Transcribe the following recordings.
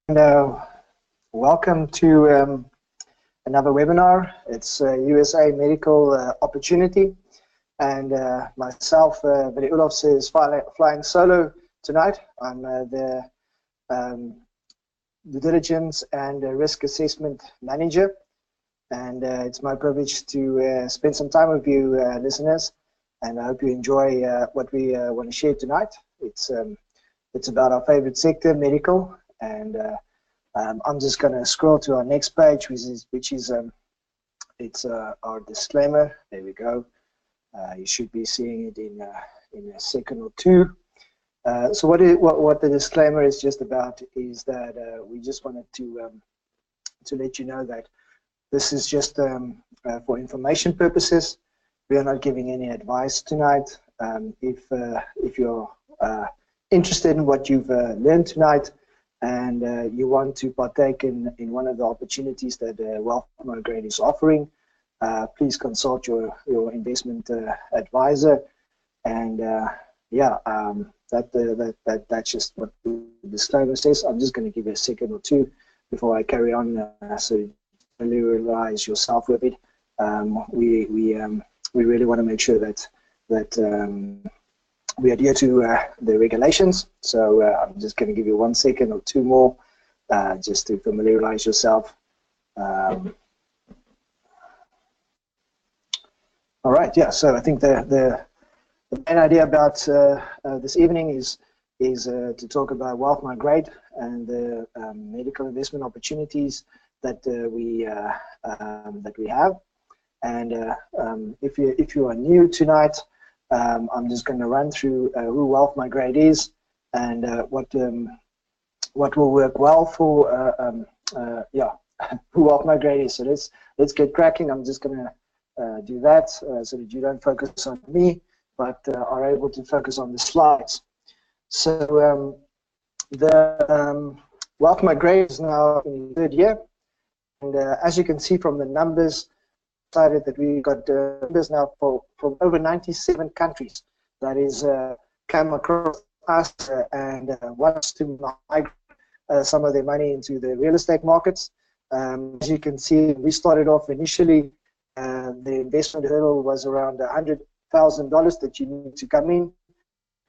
And welcome to another webinar. It's USA Medical Opportunity, and myself, Willie Olofs, is flying solo tonight. I'm the due diligence and risk assessment manager, and it's my privilege to spend some time with you listeners, and I hope you enjoy what we want to share tonight. It's about our favorite sector, medical, and I'm just going to scroll to our next page, which is our disclaimer. There we go. You should be seeing it in a second or two. So what the disclaimer is just about is that we just wanted to let you know that this is just for information purposes. We are not giving any advice tonight. If you're interested in what you've learned tonight, and you want to partake in one of the opportunities that Wealth Migrate is offering, please consult your investment advisor. And that's just what the disclaimer says. I'm just going to give you a second or two before I carry on, so you familiarize yourself with it. We really want to make sure that we adhere to the regulations, so I'm just going to give you 1 second or two more just to familiarize yourself. All right, yeah, so I think the main idea about this evening is to talk about Wealth Migrate and the medical investment opportunities that we have. And if you are new tonight, I'm just going to run through who Wealth Migrate is and what will work well for who Wealth Migrate is. So let's get cracking. I'm just going to do that so that you don't focus on me, but are able to focus on the slides. So the Wealth Migrate is now in the third year, and as you can see from the numbers, that we got members now from over 97 countries. That is come across us and wants to migrate some of their money into the real estate markets. As you can see, we started off initially, the investment hurdle was around $100,000 that you need to come in.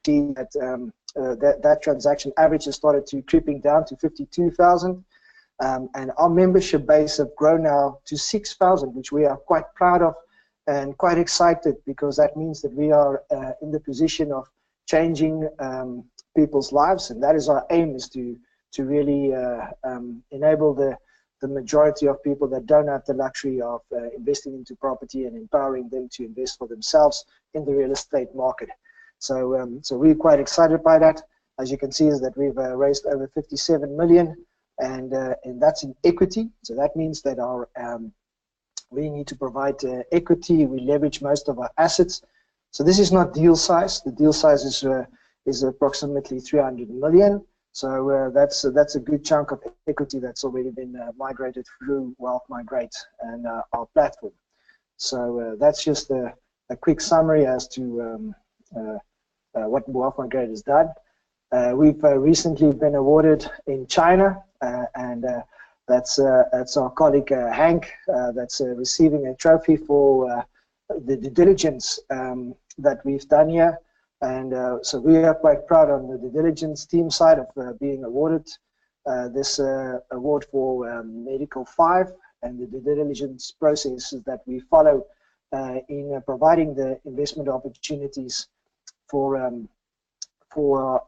See that that transaction average has started to creeping down to 52,000. And our membership base have grown now to 6,000, which we are quite proud of and quite excited, because that means that we are in the position of changing people's lives, and that is our aim, is to really enable the majority of people that don't have the luxury of investing into property and empowering them to invest for themselves in the real estate market. So we're quite excited by that. As you can see, is that we've raised over 57 million. And that's in equity, so that means that our we need to provide equity. We leverage most of our assets. So this is not deal size. The deal size is approximately 300 million. So that's a good chunk of equity that's already been migrated through Wealth Migrate and our platform. So that's just a quick summary as to what Wealth Migrate has done. We've recently been awarded in China, and that's our colleague Hank that's receiving a trophy for the due diligence that we've done here. And so we are quite proud on the due diligence team side of being awarded this award for Medical 5, and the due diligence processes that we follow in providing the investment opportunities for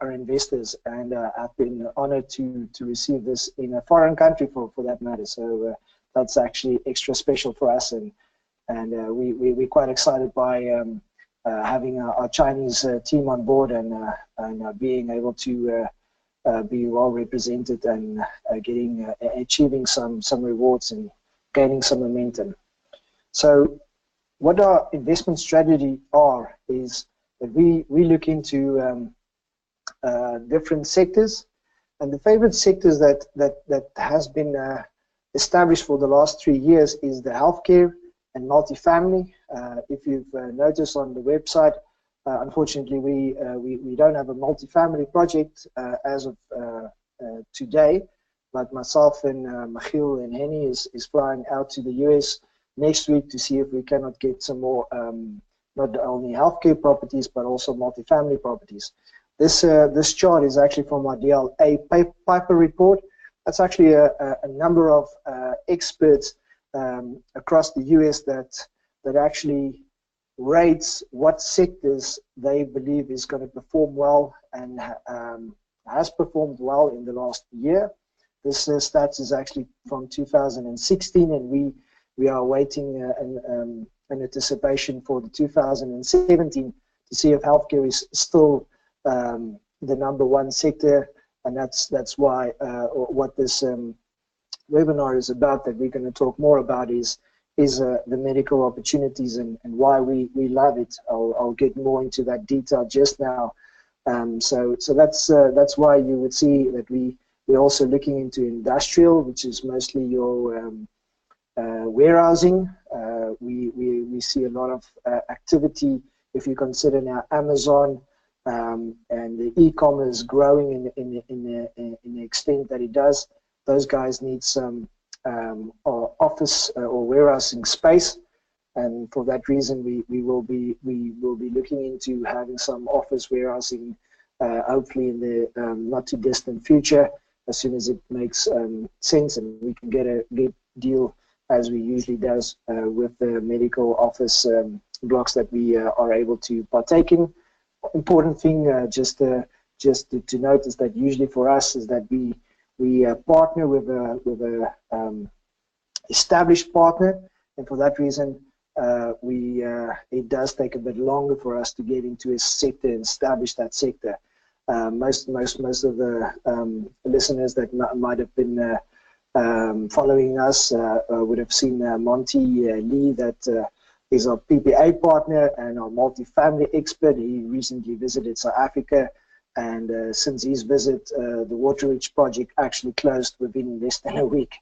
our investors. And I've been honored to receive this in a foreign country for that matter. So that's actually extra special for us, and we're quite excited by having our Chinese team on board and being able to be well represented and achieving some rewards and gaining some momentum. So what our investment strategy is that we look into different sectors, and the favorite sectors that has been established for the last 3 years is the healthcare and multifamily. If you've noticed on the website, unfortunately we don't have a multifamily project as of today, but myself and Michiel and Henny is flying out to the US next week to see if we cannot get some more, not only healthcare properties, but also multifamily properties. This chart is actually from our DLA Piper report. That's actually a number of experts across the US that actually rates what sectors they believe is going to perform well and has performed well in the last year. This stats is actually from 2016, and we are waiting an anticipation for the 2017 to see if healthcare is still the #1 sector, and that's why what this webinar is about, that we're going to talk more about, is the medical opportunities and why we love it. I'll get more into that detail just now. So that's why you would see that we're also looking into industrial, which is mostly your warehousing. We see a lot of activity if you consider now Amazon and the e-commerce growing in the extent that it does. Those guys need some office or warehousing space, and for that reason we will be looking into having some office warehousing hopefully in the not too distant future, as soon as it makes sense and we can get a good deal, as we usually does with the medical office blocks that we are able to partake in. Important thing just to note is that usually for us is that we partner with a established partner, and for that reason it does take a bit longer for us to get into a sector and establish that sector. Most of the listeners that might have been following us would have seen Monty Lee, that is our PPA partner and our multifamily expert. He recently visited South Africa, and since his visit, the Waterridge project actually closed within less than a week.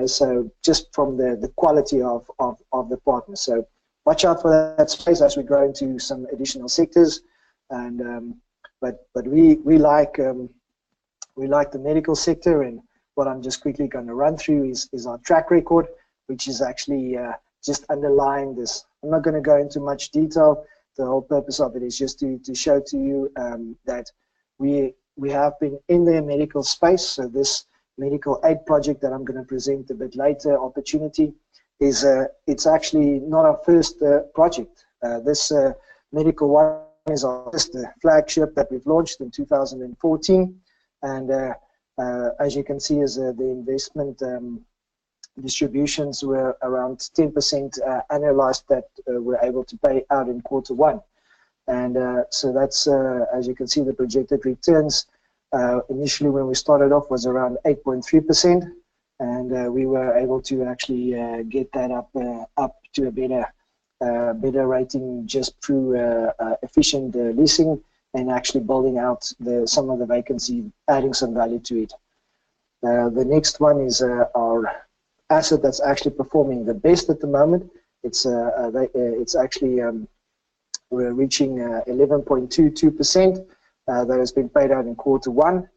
So just from the quality of the partner. So watch out for that space as we grow into some additional sectors. And but we like the medical sector, and what I'm just quickly going to run through is our track record, which is actually just underlying this. I'm not going to go into much detail. The whole purpose of it is just to show to you that we have been in the medical space. So this medical aid project that I'm going to present a bit later, opportunity, is it's actually not our first project. This medical one is our first flagship that we've launched in 2014, and as you can see, is the investment distributions were around 10% annualized that we're able to pay out in Q1. And so that's, as you can see, the projected returns initially when we started off was around 8.3%, and we were able to actually get that up to a better rating just through efficient leasing and actually building out some of the vacancy, adding some value to it. The next one is our asset that's actually performing the best at the moment. It's actually we're reaching 11.22% that has been paid out in Q1.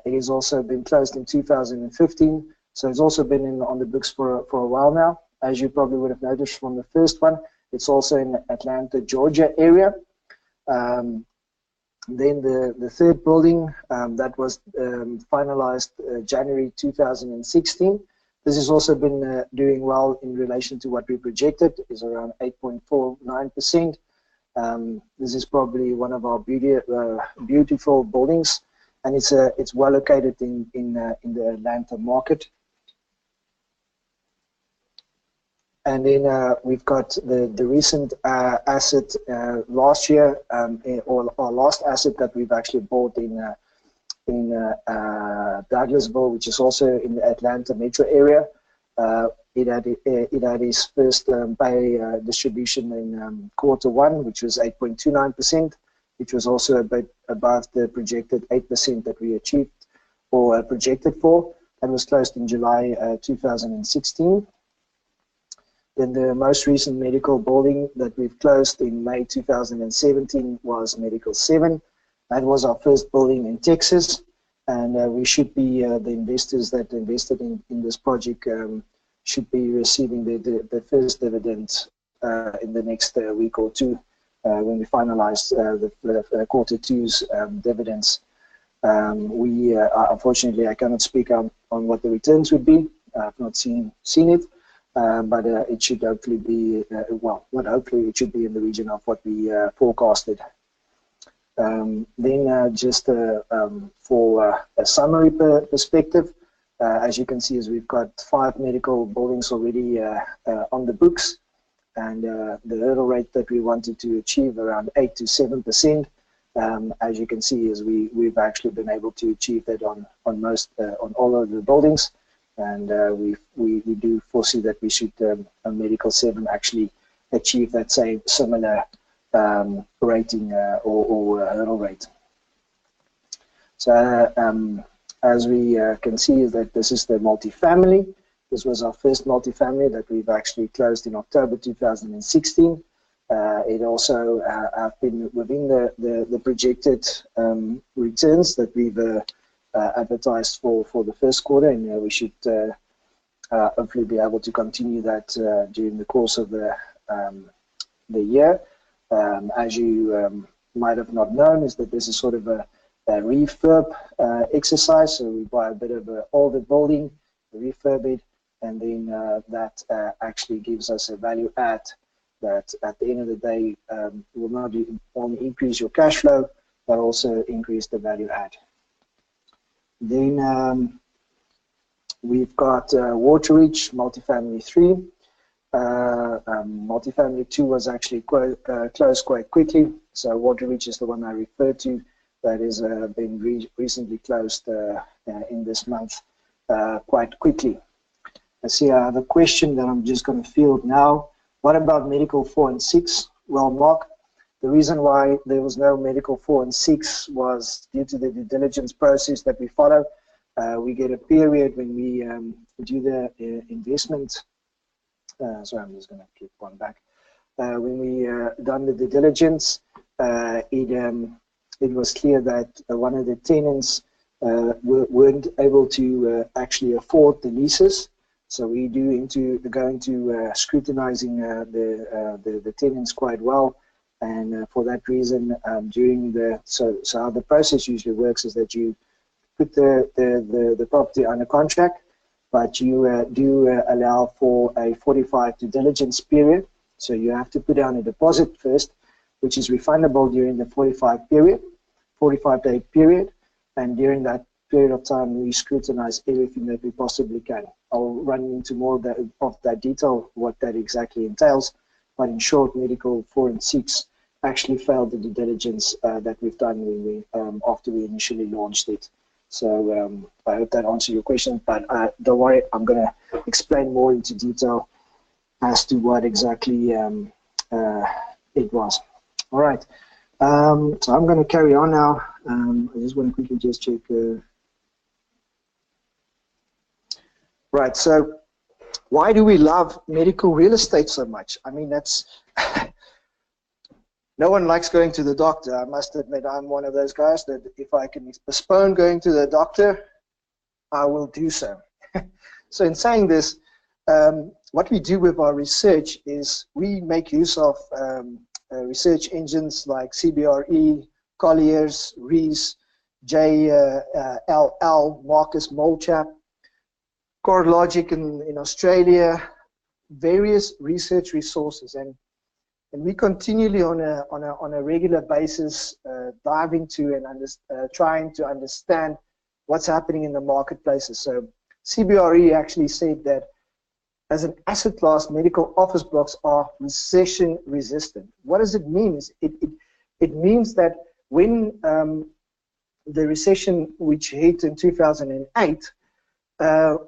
It has also been closed in 2015, so it's also been on the books for a while now. As you probably would have noticed from the first one, it's also in the Atlanta, Georgia area. Then the third building that was finalized January 2016. This has also been doing well in relation to what we projected, is around 8.49%. This is probably one of our beautiful buildings, and it's well located in the Atlanta market. And then we've got the recent asset last year, or our last asset that we've actually bought in Douglasville, which is also in the Atlanta metro area. It had its first pay distribution in Q1, which was 8.29%, which was also a bit above the projected 8% that we achieved or projected for, and was closed in July 2016. Then the most recent medical building that we've closed in May 2017 was Medical 7. That was our first building in Texas, and we should be, the investors that invested in this project should be receiving the first dividend in the next week or two when we finalize the quarter two's dividends. Unfortunately, I cannot speak on what the returns would be. I've not seen it, but it should hopefully be, well, not hopefully, it should be in the region of what we forecasted. Then just for a summary perspective, as you can see, is we've got 5 medical buildings already on the books, and the hurdle rate that we wanted to achieve around 8 to 7%. As you can see, is we've actually been able to achieve that on all of the buildings, and we do foresee that we should on Medical 7 actually achieve that same similar rating or hurdle rate. So as we can see, is that this is the multifamily. This was our first multifamily that we've actually closed in October 2016. It also have been within the projected returns that we've advertised for the first quarter, and we should hopefully be able to continue that during the course of the year. As you might have not known, is that this is sort of a refurb exercise. So we buy a bit of an older building, refurb it, and then that actually gives us a value add that at the end of the day will not only increase your cash flow, but also increase the value add. Then we've got Waterridge Multifamily 3. Multifamily 2 was actually closed quite quickly. So Waterridge is the one I referred to that is been recently closed in this month quite quickly. I see I have a question that I'm just going to field now. What about Medical 4 and 6? Well, Mark, the reason why there was no Medical 4 and 6 was due to the due diligence process that we follow. We get a period when we do the investment. Sorry, I'm just going to keep one back. When we done the due diligence, it was clear that one of the tenants weren't able to actually afford the leases. So we go into scrutinizing the tenants quite well, and for that reason, so how the process usually works is that you put the property under contract, but you do allow for a 45 due diligence period. So you have to put down a deposit first, which is refundable during the 45-day period, and during that period of time, we scrutinize everything that we possibly can. I'll run into more of that detail, what that exactly entails, but in short, Medical 4 and 6 actually failed the due diligence that we've done when we, after we initially launched it. So I hope that answers your question, but don't worry, I'm going to explain more into detail as to what exactly it was. All right, so I'm going to carry on now. I just want to quickly just check. Right, so why do we love medical real estate so much? I mean, that's no one likes going to the doctor. I must admit, I'm one of those guys that if I can postpone going to the doctor, I will do so. So in saying this, what we do with our research is we make use of research engines like CBRE, Collier's, Rees, JLL, Marcus Molchap, CoreLogic in Australia, various research resources, and we continually on a regular basis dive into and trying to understand what's happening in the marketplaces. So CBRE actually said that as an asset class, medical office blocks are recession resistant. What does it mean? It means that when the recession which hit in 2008,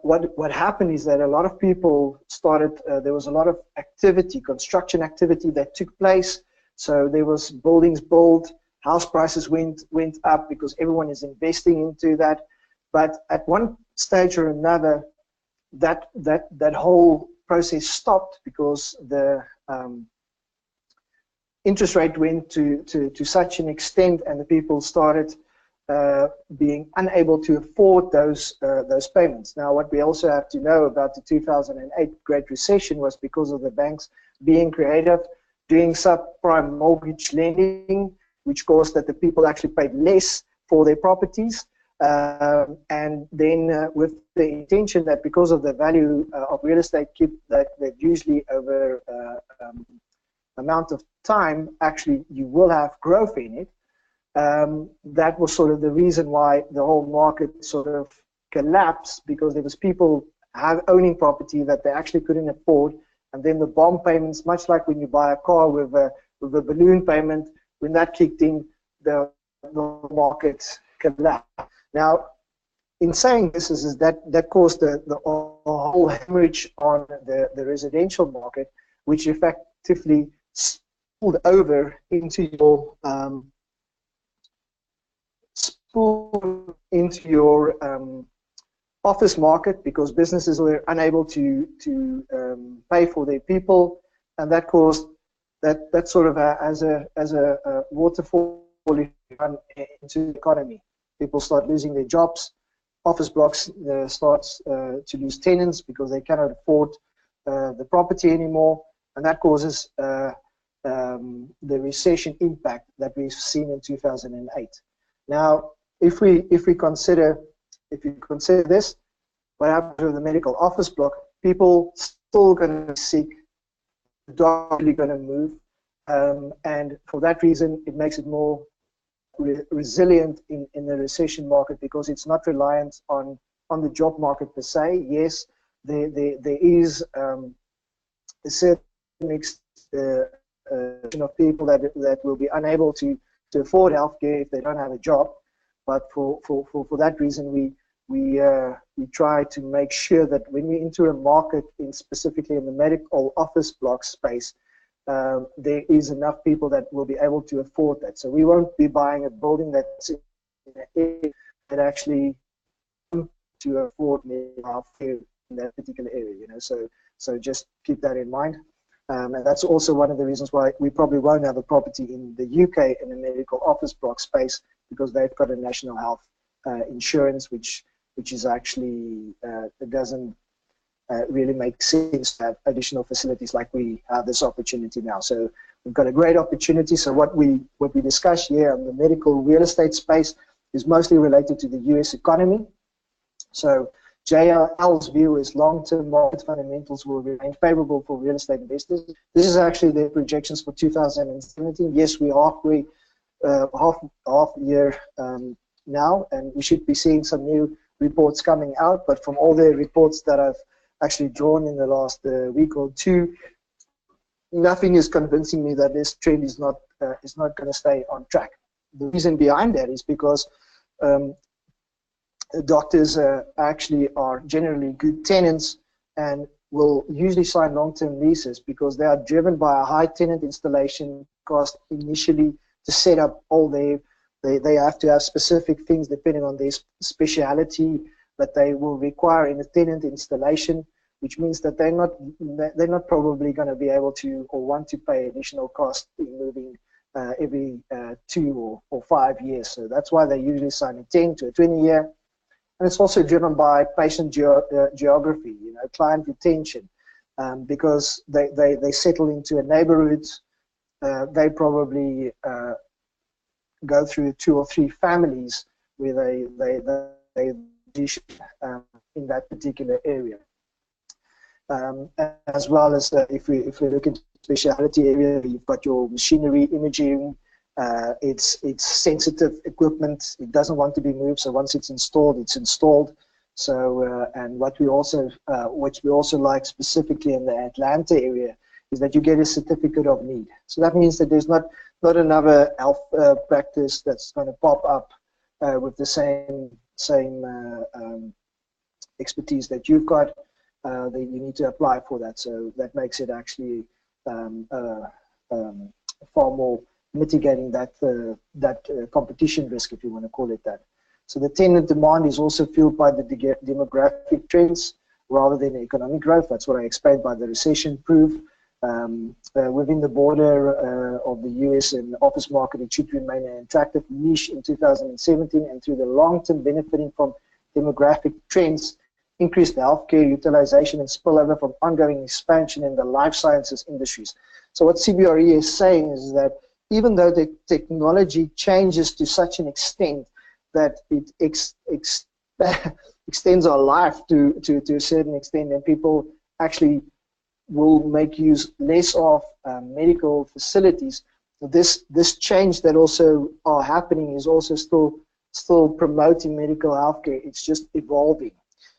what happened is that a lot of people started, there was a lot of activity, construction activity that took place. So there was buildings built, house prices went up because everyone is investing into that. But at one stage or another, that whole process stopped because the interest rate went to such an extent, and the people started being unable to afford those payments. Now, what we also have to know about the 2008 Great Recession was because of the banks being creative, doing subprime mortgage lending, which caused that the people actually paid less for their properties. And then with the intention that because of the value of real estate, keep that usually over amount of time, actually you will have growth in it. That was sort of the reason why the whole market sort of collapsed, because there was people owning property that they actually couldn't afford, and then the bomb payments, much like when you buy a car with a balloon payment, when that kicked in, the market collapsed. Now, in saying this, is that caused the whole hemorrhage on the residential market, which effectively spilled over into your office market, because businesses were unable to pay for their people, and that caused that sort of as a waterfall into the economy. People start losing their jobs. Office blocks starts to lose tenants because they cannot afford the property anymore, and that causes the recession impact that we've seen in 2008. Now, if you consider this, what happens with the medical office block? People still going to seek, probably going to move, and for that reason, it makes it more resilient in the recession market, because it's not reliant on the job market per se. Yes, there is a certain extent of people that will be unable to afford healthcare if they don't have a job, but for that reason we try to make sure that when we enter a market, specifically in the medical office block space, there is enough people that will be able to afford that. So we won't be buying a building that's in an area that actually to afford healthcare in that particular area. You know, so just keep that in mind. And that's also one of the reasons why we probably won't have a property in the UK in the medical office block space, because they've got a national health insurance, which is actually it doesn't really make sense to have additional facilities like we have this opportunity now. So we've got a great opportunity. So what we discuss here in the medical real estate space is mostly related to the US economy. So JLL's view is long-term market fundamentals will remain favorable for real estate investors. This is actually their projections for 2017. Yes, we're halfway, half year now, and we should be seeing some new reports coming out. But from all the reports that I've actually drawn in the last week or two, nothing is convincing me that this trend is not going to stay on track. The reason behind that is because doctors actually are generally good tenants and will usually sign long-term leases because they are driven by a high tenant installation cost initially to set up all their. They have to have specific things depending on their speciality that they will require in a tenant installation, which means that they're not probably going to be able to or want to pay additional cost in moving every 2 or 5 years. So that's why they usually sign a 10 to a 20 year. And it's also driven by patient geography, you know, client retention, because they settle into a neighborhood. They probably go through 2 or 3 families where they in that particular area. As well as if we look into specialty area, you've got your machinery, imaging. It's sensitive equipment. It doesn't want to be moved. So once it's installed, it's installed. So and what we also like specifically in the Atlanta area is that you get a certificate of need. So that means that there's not another health practice that's going to pop up with the same expertise that you've got. That you need to apply for that. So that makes it actually far more mitigating that competition risk, if you want to call it that. So the tenant demand is also fueled by the demographic trends rather than economic growth. That's what I explained by the recession proof. Within the border of the US and the office market, it should remain an attractive niche in 2017, and through the long term benefiting from demographic trends, increased healthcare utilization, and spillover from ongoing expansion in the life sciences industries. So what CBRE is saying is that even though the technology changes to such an extent that it extends our life to a certain extent, and people actually will make use less of medical facilities. This change that also are happening is also still promoting medical healthcare. It's just evolving.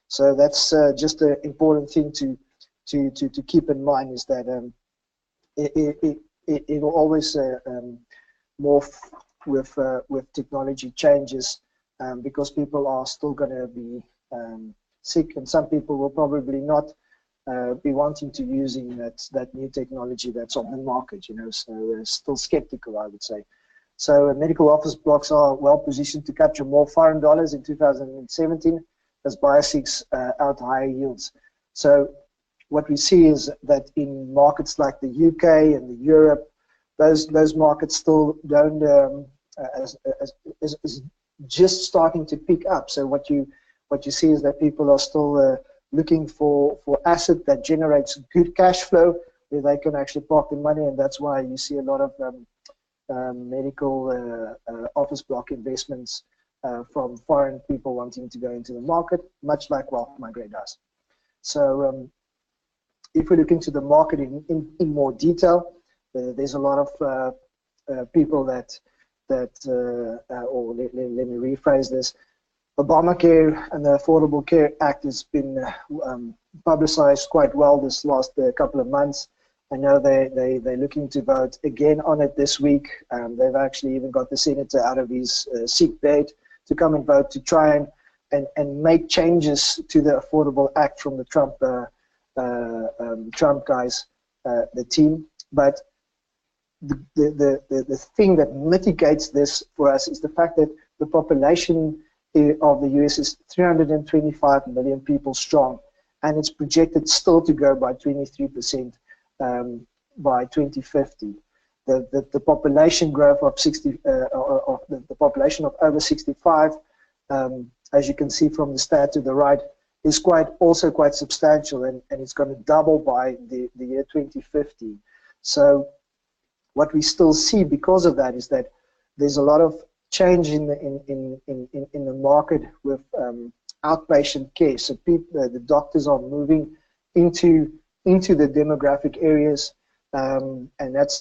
So that's just an important thing to keep in mind, is that it will always morph with technology changes, because people are still going to be sick, and some people will probably not be wanting to using that new technology that's on the market, so still skeptical, I would say. So medical office blocks are well positioned to capture more foreign dollars in 2017 as buyers seek out higher yields. So what we see is that in markets like the UK and the Europe, those markets still don't is just starting to pick up. So what you see is that people are still looking for asset that generates good cash flow, where they can actually park their money, and that's why you see a lot of medical office block investments from foreign people wanting to go into the market, much like Wealth Migrate does. So if we look into the market in more detail, there's a lot of people that or let me rephrase this. Obamacare and the Affordable Care Act has been publicized quite well this last couple of months. I know they're looking to vote again on it this week. They've actually even got the senator out of his sick bed to come and vote to try and make changes to the Affordable Act from the Trump guys, the team. But the thing that mitigates this for us is the fact that the population of the US is 325 million people strong, and it's projected still to grow by 23% by 2050. The population growth of the population of over 65, as you can see from the stat to the right, is also quite substantial, and it's going to double by the year 2050. So what we still see because of that is that there's a lot of change in the market with outpatient care. So the doctors are moving into the demographic areas, and that's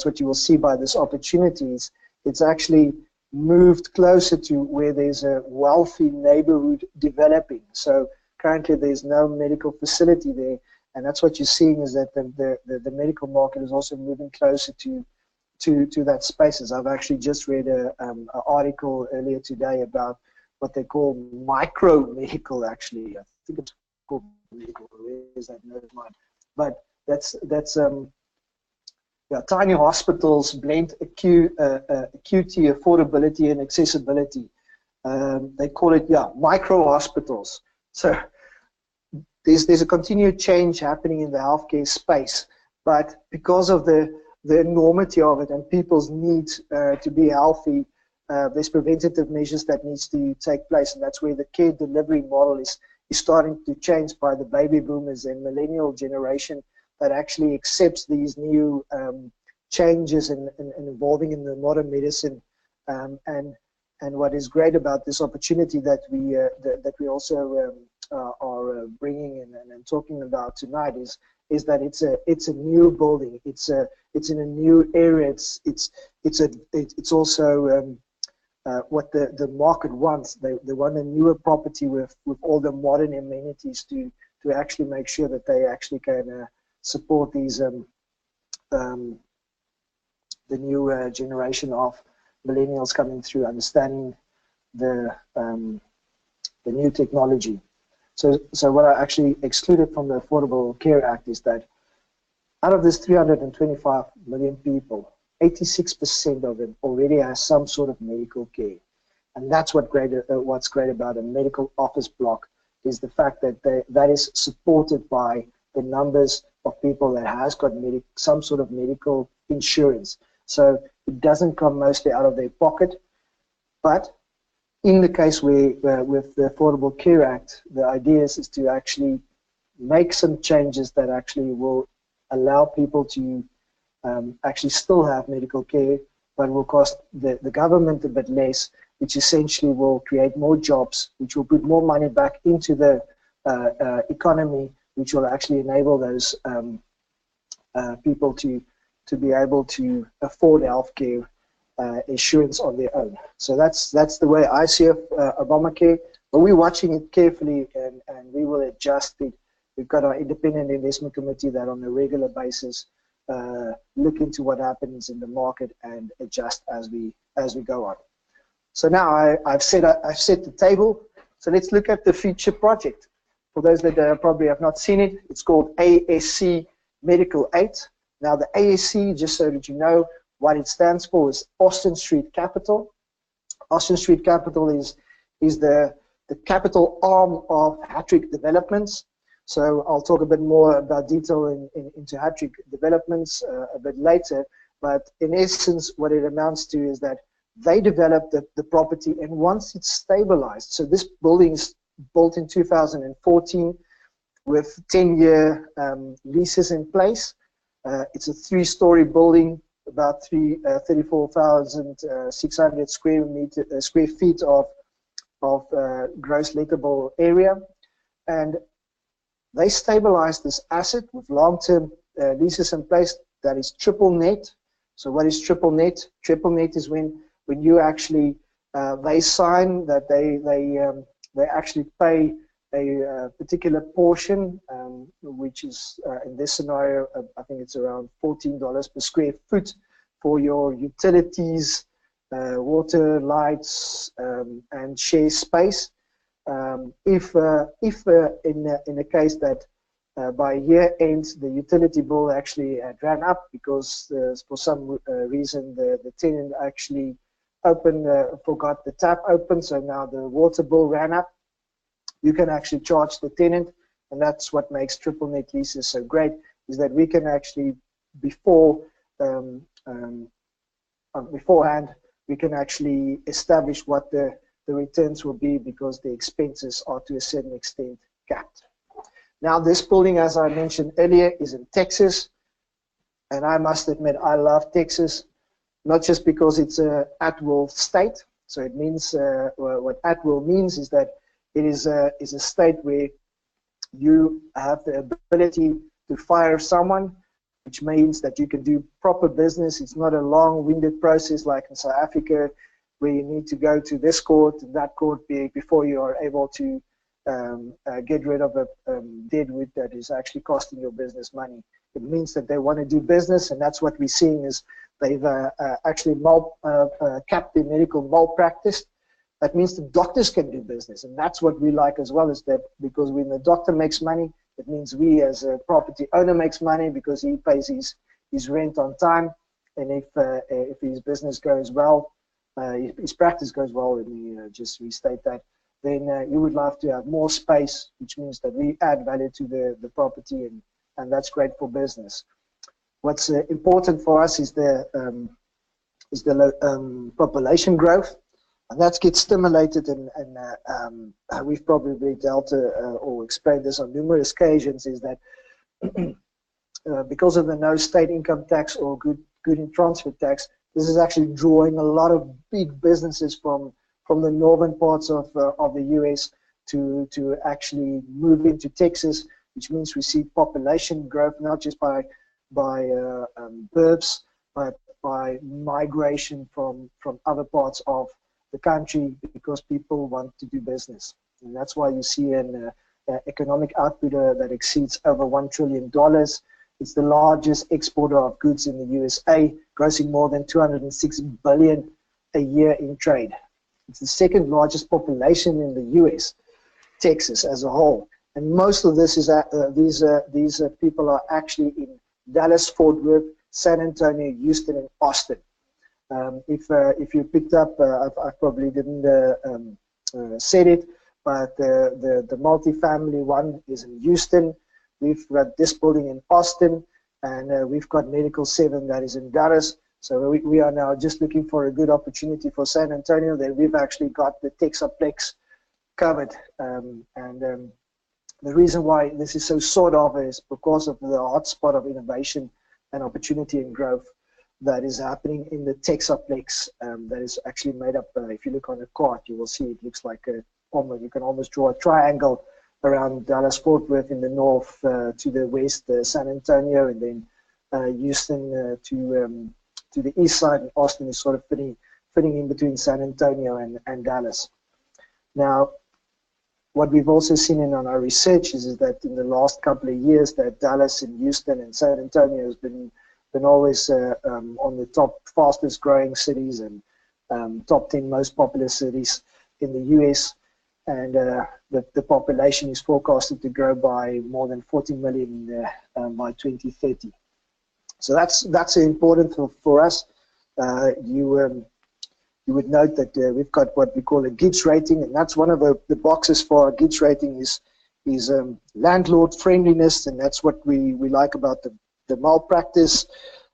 what you will see by this opportunities. It's actually moved closer to where there's a wealthy neighborhood developing. So currently there's no medical facility there, and that's what you're seeing, is that the medical market is also moving closer to that spaces. I've actually just read an article earlier today about what they call micro-medical, actually. I think it's called medical. Where is that note of mine? But that's yeah, tiny hospitals blend acuity, affordability, and accessibility. They call it, micro hospitals. So there's a continued change happening in the healthcare space, but because of the enormity of it and people's need to be healthy, there's preventative measures that needs to take place, and that's where the care delivery model is starting to change by the baby boomers and millennial generation that actually accepts these new changes and evolving in the modern medicine. And what is great about this opportunity that we also are bringing and talking about tonight is that it's a new building. It's in a new area. It's also what the market wants. They want a newer property with all the modern amenities to actually make sure that they actually can support these the new generation of millennials coming through, understanding the new technology. So what I actually excluded from the Affordable Care Act is that out of this 325 million people, 86% of them already has some sort of medical care. And that's what's great about a medical office block, is the fact that that is supported by the numbers of people that has got some sort of medical insurance. So it doesn't come mostly out of their pocket. But in the case where with the Affordable Care Act, the idea is to actually make some changes that actually will allow people to actually still have medical care, but will cost the government a bit less, which essentially will create more jobs, which will put more money back into the economy, which will actually enable those people to be able to afford healthcare insurance on their own. So that's the way I see Obamacare. But we're watching it carefully, and we will adjust it. We've got our independent investment committee that on a regular basis look into what happens in the market and adjust as we go on. So now I've set the table. So let's look at the future project. For those that probably have not seen it, it's called ASC Medical Aid. Now the ASC, just so that you know what it stands for, is Austin Street Capital. Austin Street Capital is the capital arm of Hattrick Developments. So I'll talk a bit more about detail into Hattrick Developments a bit later. But in essence, what it amounts to is that they develop the property, and once it's stabilized, so this building is built in 2014 with 10-year leases in place. It's a 3-story building, about 34,600 square feet of gross lettable area, and they stabilized this asset with long-term leases in place that is triple net. So what is triple net? Triple net is when you actually they sign that they actually pay a particular portion, which is in this scenario, I think it's around $14 per square foot for your utilities, water, lights, and share space. If in the case that by year end the utility bill actually ran up because for some reason the tenant actually forgot the tap open, so now the water bill ran up, you can actually charge the tenant, and that's what makes triple net leases so great, is that we can actually beforehand we can actually establish what the returns will be, because the expenses are to a certain extent capped. Now this building, as I mentioned earlier, is in Texas, and I must admit I love Texas, not just because it's a at-will state. So it means what at-will means is that it is a state where you have the ability to fire someone, which means that you can do proper business. It's not a long-winded process like in South Africa, where you need to go to this court and that court before you are able to get rid of a deadwood that is actually costing your business money. It means that they want to do business, and that's what we're seeing is they've actually capped their medical malpractice. That means the doctors can do business, and that's what we like as well, is that because when the doctor makes money, it means we as a property owner makes money because he pays his rent on time, and if his business goes well, his practice goes well, let me just restate that, then you would love to have more space, which means that we add value to the property, and that's great for business. What's important for us is the population growth, and that gets stimulated, and we've probably dealt or explained this on numerous occasions, is that because of the no state income tax or good in transfer tax, this is actually drawing a lot of big businesses from the northern parts of the US to actually move into Texas, which means we see population growth not just by births, but by migration from other parts of the country, because people want to do business. And that's why you see an economic output that exceeds over $1 trillion. It's the largest exporter of goods in the USA, grossing more than $206 billion a year in trade. It's the second largest population in the US, Texas as a whole. And most of this is these people are actually in Dallas, Fort Worth, San Antonio, Houston, and Austin. If you picked up, I probably didn't said it, but the multifamily one is in Houston. We've got this building in Austin, and we've got Medical 7 that is in Dallas. So we are now just looking for a good opportunity for San Antonio. Then we've actually got the Texaplex covered. The reason why this is so sought after is because of the hotspot of innovation and opportunity and growth that is happening in the Texaplex. That is actually made up, if you look on the card, you will see it looks like you can almost draw a triangle around Dallas-Fort Worth in the north, to the west, San Antonio, and then Houston to the east side, and Austin is sort of fitting in between San Antonio and Dallas. Now, what we've also seen in on our research is that in the last couple of years that Dallas and Houston and San Antonio has been always on the top fastest growing cities and top 10 most popular cities in the US, and the population is forecasted to grow by more than 40 million by 2030. So that's important for us. You would note that we've got what we call a GIBS rating, and that's one of the boxes for our GIBS rating is landlord friendliness, and that's what we like about the malpractice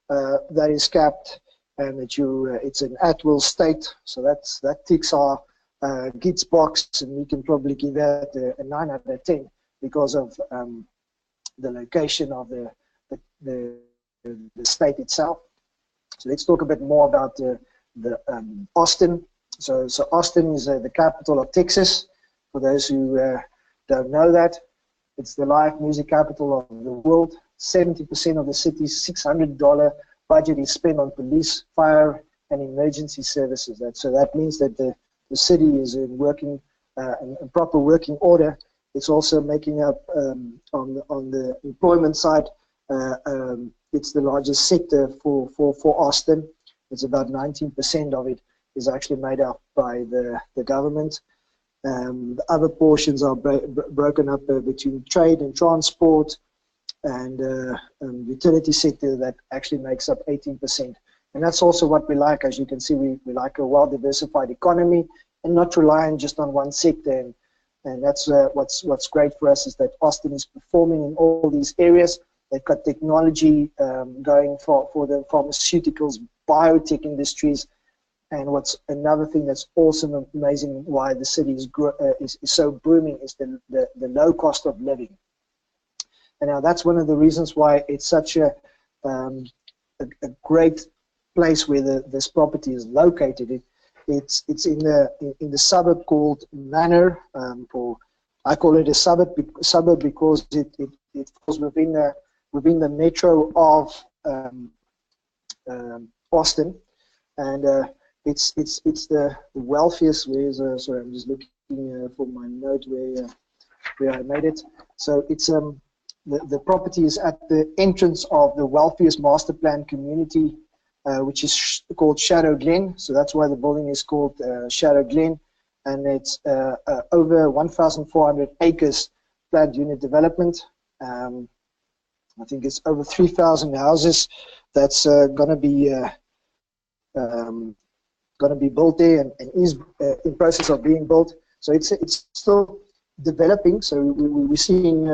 that is capped, and that it's an at-will state. So that ticks our GIBS box, and we can probably give that a 9 out of 10 because of the location of the state itself. So let's talk a bit more about Austin. So Austin is the capital of Texas. For those who don't know that, it's the live music capital of the world. 70% of the city's $600 budget is spent on police, fire, and emergency services. So that means that the city is in proper working order. It's also making up on the employment side. It's the largest sector for Austin. It's about 19% of it is actually made up by the government. The other portions are broken up between trade and transport and utility sector that actually makes up 18%. And that's also what we like. As you can see, we like a well-diversified economy and not relying just on one sector. And that's what's great for us is that Austin is performing in all these areas. They've got technology going for the pharmaceuticals, biotech industries, and what's another thing that's awesome and amazing why the city is so booming is the low cost of living. And now that's one of the reasons why it's such a great place where this property is located. It's in the suburb called Manor. I call it a suburb because it falls within the metro of Austin, and it's the wealthiest. Sorry, I'm just looking for my note where I made it. So it's the property is at the entrance of the wealthiest master plan community, which is called Shadow Glen. So that's why the building is called Shadow Glen, and it's over 1,400 acres planned unit development. I think it's over 3,000 houses that's going to be built there and is in process of being built. So it's still developing. So we're seeing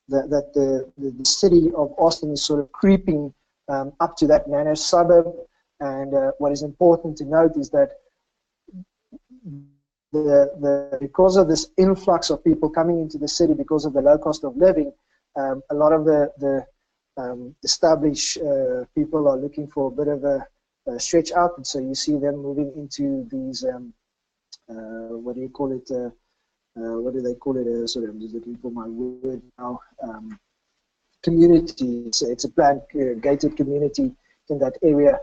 that the city of Austin is sort of creeping up to that Manor suburb. And what is important to note is that because of this influx of people coming into the city because of the low cost of living, a lot of the established people are looking for a bit of a stretch out, and so you see them moving into these what do you call it? What do they call it? Sorry, I'm just looking for my word now. Community. It's a planned gated community in that area.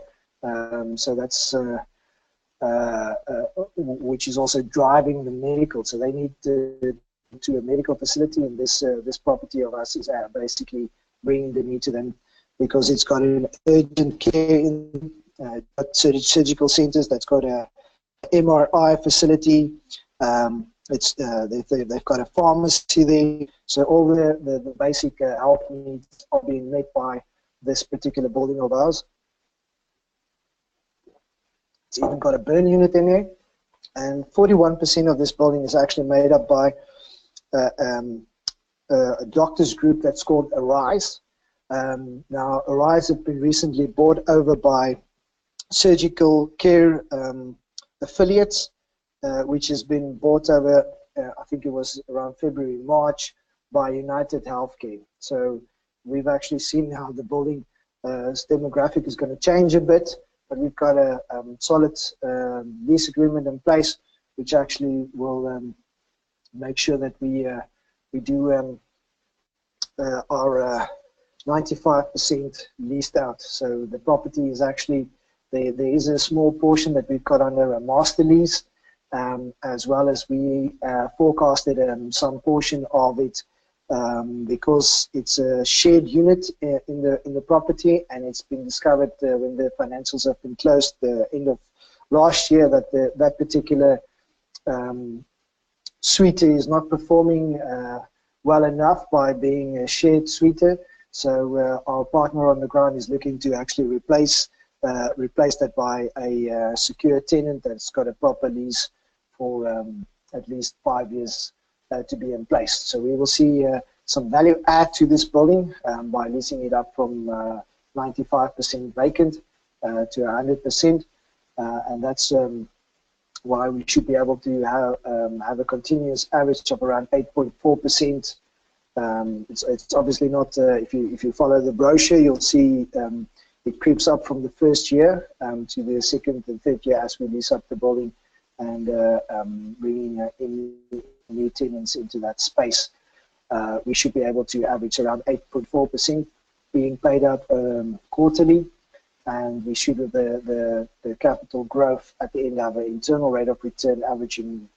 So that's which is also driving the medical. So they need to a medical facility, and this property of us is basically bringing the need to them because it's got an urgent care in surgical centers. That's got a MRI facility. They've got a pharmacy there. So all the basic health needs are being met by this particular building of ours. It's even got a burn unit in there, and 41% of this building is actually made up by a doctors group that's called Arise. Now, Arise have been recently bought over by Surgical Care Affiliates, which has been bought over, I think it was around February, March, by United Healthcare. So we've actually seen how the building demographic is going to change a bit, but we've got a solid lease agreement in place, which actually will make sure that we do our 95% leased out. So the property is actually, there is a small portion that we've got under a master lease, as well as we forecasted some portion of it because it's a shared unit in the property, and it's been discovered when the financials have been closed the end of last year that that particular suite is not performing well enough by being a shared suite. So our partner on the ground is looking to actually replace that by a secure tenant that's got a proper lease for at least 5 years to be in place. So we will see some value add to this building by leasing it up from 95% vacant to 100%, and that's why we should be able to have a continuous average of around 8.4%. It's obviously not, if you follow the brochure, you'll see it creeps up from the first year to the second and third year as we lease up the building and bringing in new tenants into that space. We should be able to average around 8.4% being paid out quarterly, and we should have the capital growth at the end have an internal rate of return averaging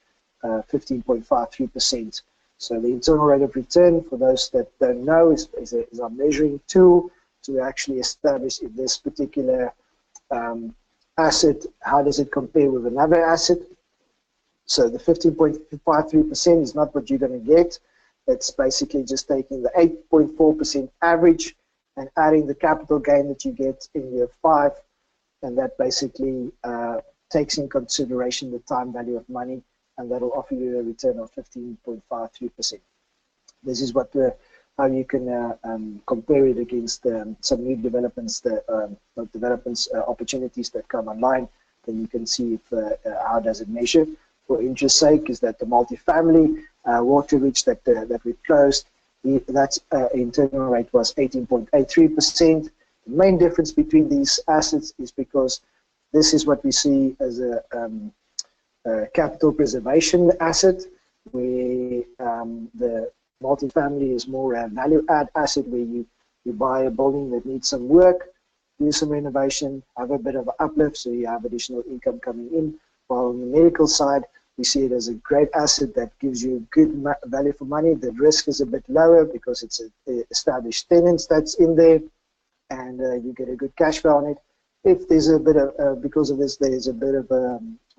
15.53%. So the internal rate of return, for those that don't know, is a measuring tool to actually establish if this particular asset, how does it compare with another asset. So the 15.53% is not what you're going to get. It's basically just taking the 8.4% average and adding the capital gain that you get in year 5, and that basically takes in consideration the time value of money, and that'll offer you a return of 15.53%. This is what how you can compare it against some new developments, opportunities that come online. Then you can see if, how does it measure. For interest sake, is that the multifamily Waterridge that we closed, that's internal rate was 18.83%. The main difference between these assets is because this is what we see as a capital preservation asset, where the multifamily is more a value add asset, where you buy a building that needs some work, do some renovation, have a bit of an uplift, so you have additional income coming in. While on the medical side, we see it as a great asset that gives you good value for money. The risk is a bit lower because it's established tenants that's in there, and you get a good cash flow on it. If there's a bit of, because of this, there's a bit of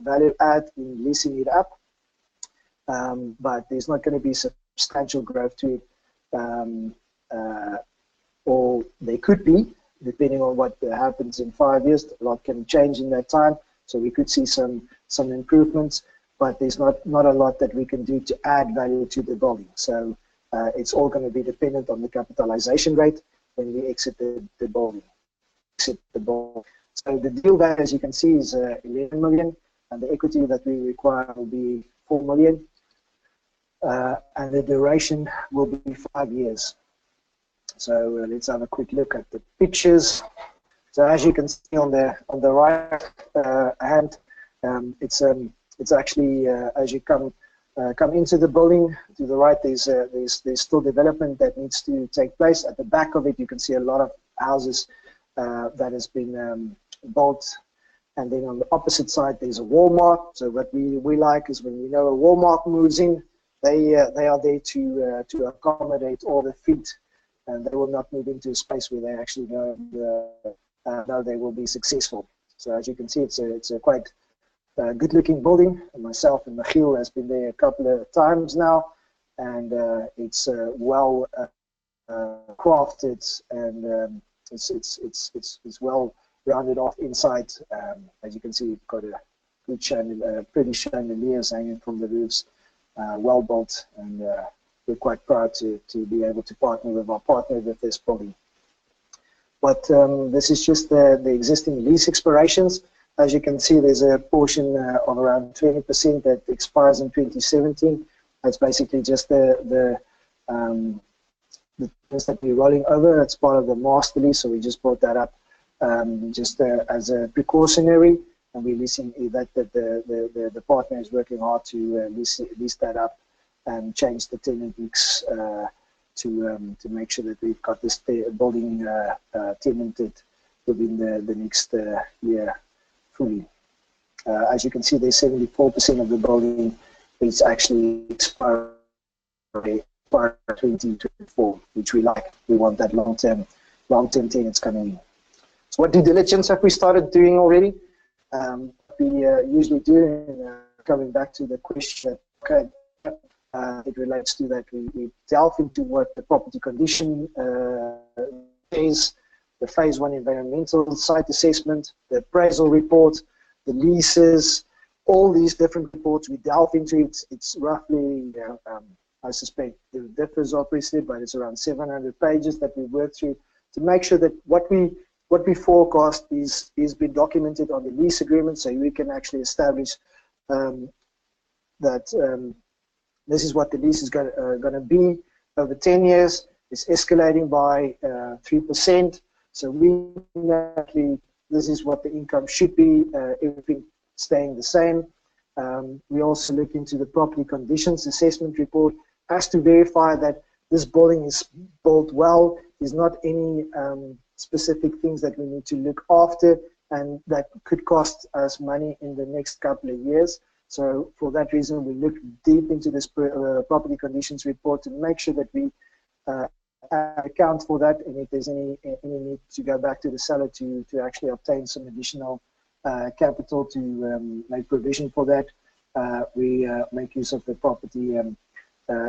value add in leasing it up, but there's not going to be substantial growth to it, or there could be, depending on what happens in 5 years. A lot can change in that time, so we could see some improvements, but there's not a lot that we can do to add value to the building. So it's all going to be dependent on the capitalization rate when we exit the building. So the deal value, as you can see, is 11 million, and the equity that we require will be 4 million, and the duration will be 5 years. So let's have a quick look at the pictures. So as you can see on the right hand, it's actually as you come into the building to the right, there's still development that needs to take place. At the back of it, you can see a lot of houses that has been built, and then on the opposite side there's a Walmart. So what we like is when we know a Walmart moves in, they are there to accommodate all the feet, and they will not move into a space where they actually know they will be successful. So as you can see, it's a quite good-looking building, and myself and Michiel has been there a couple of times now, and it's well crafted, and it's well rounded off inside. As you can see, it's got a good pretty chandeliers hanging from the roofs, well built, and we're quite proud to be able to partner with this building. But this is just the existing lease expirations. As you can see, there's a portion of around 20% that expires in 2017. That's basically just the things that we're rolling over. It's part of the master lease, so we just brought that up just as a precautionary, and we're leasing that the partner is working hard to lease that up and change the tenant mix to make sure that we've got this building tenanted within the next year fully. As you can see, there's 74% of the building is actually expired 2024, which we like. We want that long-term tenants coming in. So what due diligence have we started doing already? We usually do, and coming back to the question, okay, it relates to that. We delve into what the property condition is, the phase 1 environmental site assessment, the appraisal report, the leases, all these different reports. We delve into it. It's roughly, I suspect it differs obviously, but it's around 700 pages that we work through to make sure that what we forecast is been documented on the lease agreement, so we can actually establish that this is what the lease is going to be over 10 years. It's escalating by 3%. So this is what the income should be, everything staying the same. We also look into the property conditions assessment report as to verify that this building is built well. There's not any specific things that we need to look after and that could cost us money in the next couple of years. So for that reason, we look deep into this property conditions report to make sure that we account for that, and if there's any need to go back to the seller to actually obtain some additional capital to make provision for that, we make use of the property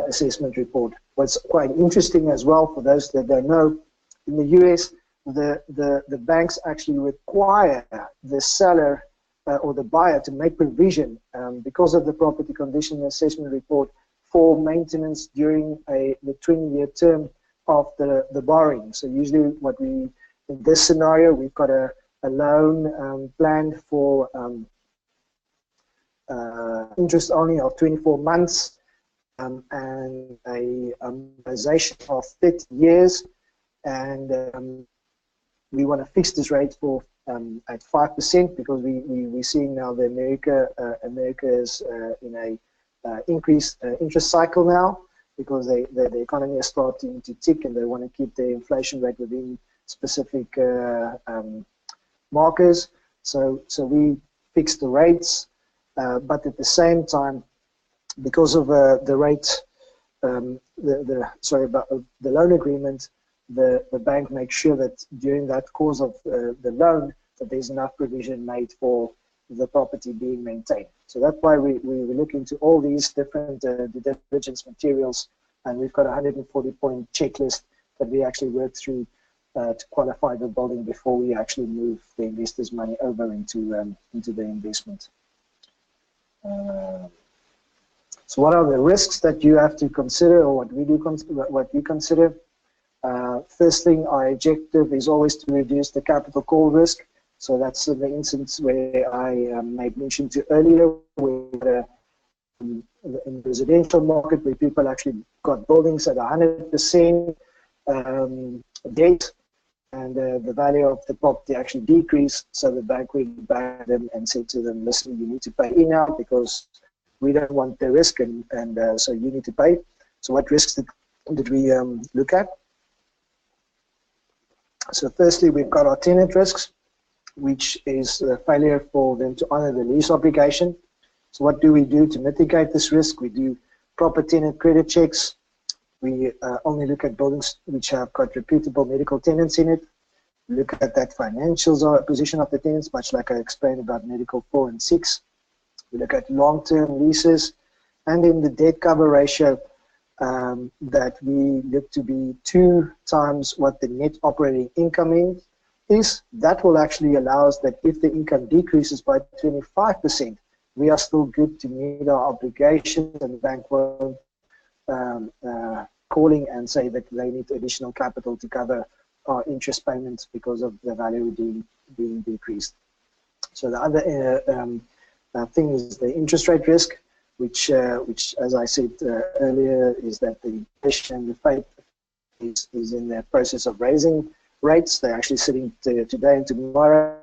assessment report. What's quite interesting as well, for those that don't know, in the US, the banks actually require the seller or the buyer to make provision because of the property condition assessment report for maintenance during the 20-year term of the borrowing. So usually in this scenario, we've got a loan planned for interest only of 24 months and a amortization of 30 years, and we want to fix this rate for at 5% because we're seeing now the America is in a increased interest cycle now, because the economy is starting to tick and they want to keep the inflation rate within specific markers. So we fix the rates, but at the same time, because of the rate, the loan agreement, the bank makes sure that during that course of the loan that there's enough provision made for the property being maintained. So that's why we look into all these different due diligence materials, and we've got a 140-point checklist that we actually work through to qualify the building before we actually move the investors' money over into the investment. So what are the risks that you have to consider, or what we consider? First thing, our objective is always to reduce the capital call risk. So that's the instance where I made mention to earlier, where in the residential market, where people actually got buildings at 100% debt, and the value of the property actually decreased. So the bank went back to them and said to them, listen, you need to pay in now because we don't want the risk, and so you need to pay. So what risks did we look at? So firstly, we've got our tenant risks, which is the failure for them to honor the lease obligation. So what do we do to mitigate this risk? We do proper tenant credit checks. We only look at buildings which have got reputable medical tenants in it. We look at that financials or position of the tenants, much like I explained about medical 4 and 6. We look at long-term leases, and in the debt cover ratio, that we look to be 2 times what the net operating income is. That will actually allow us that if the income decreases by 25%, we are still good to meet our obligations, and the bank won't calling and say that they need additional capital to cover our interest payments because of the value being decreased. So the other thing is the interest rate risk, which as I said earlier, is that the inflation and the Fed is in the process of raising rates. They're actually sitting today and tomorrow.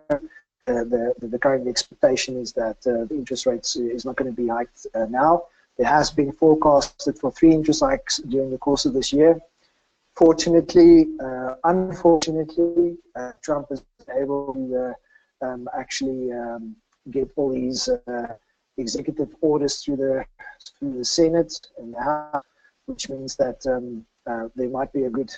The current expectation is that the interest rates is not going to be hiked now. There has been forecasted for 3 interest hikes during the course of this year. Fortunately, unfortunately, Trump has been able to actually get all these executive orders through the Senate and the House, which means that there might be a good